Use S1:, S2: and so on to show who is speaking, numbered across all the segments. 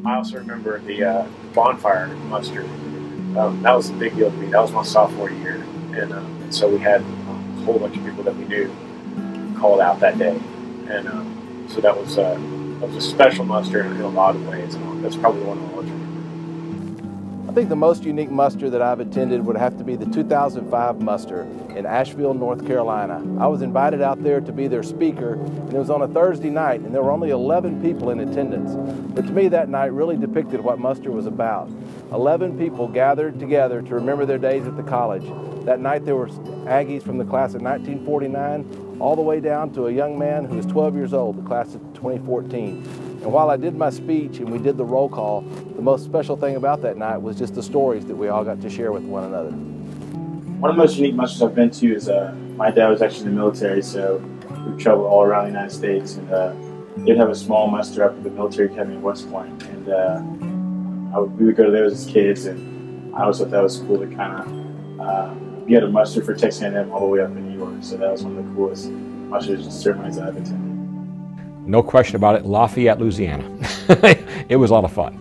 S1: I also remember the bonfire muster. That was a big deal to me. That was my sophomore year, and so we had a whole bunch of people that we knew called out that day, and so that was a special muster in a lot of ways. And that's probably the one I'll always remember.
S2: I think the most unique muster that I've attended would have to be the 2005 muster in Asheville, North Carolina. I was invited out there to be their speaker, and it was on a Thursday night, and there were only 11 people in attendance. But to me, that night really depicted what muster was about. 11 people gathered together to remember their days at the college. That night there were Aggies from the class of 1949 all the way down to a young man who was 12 years old, the class of 2014. And while I did my speech and we did the roll call, the most special thing about that night was just the stories that we all got to share with one another.
S3: One of the most unique musters I've been to is my dad was actually in the military, so we traveled all around the United States, and they'd have a small muster up at the military academy in West Point, and we would go to those as kids, and I always thought that was cool to kind of be at a muster for Texas A&M all the way up in New York. So that was one of the coolest musters and ceremonies that I've attended.
S4: No question about it, Lafayette, Louisiana. It was a lot of fun.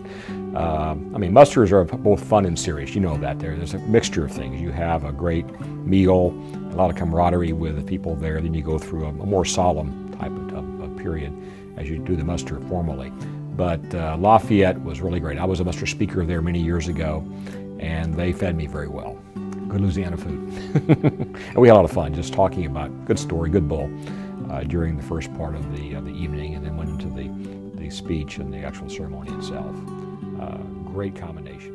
S4: I mean, musters are both fun and serious. You know that. There's a mixture of things. You have a great meal, a lot of camaraderie with the people there. Then you go through a more solemn type of period as you do the muster formally. But Lafayette was really great. I was a muster speaker there many years ago, and they fed me very well. Good Louisiana food. And we had a lot of fun just talking about good story, good bull during the first part of the evening, and then went into the speech and the actual ceremony itself. Great combination.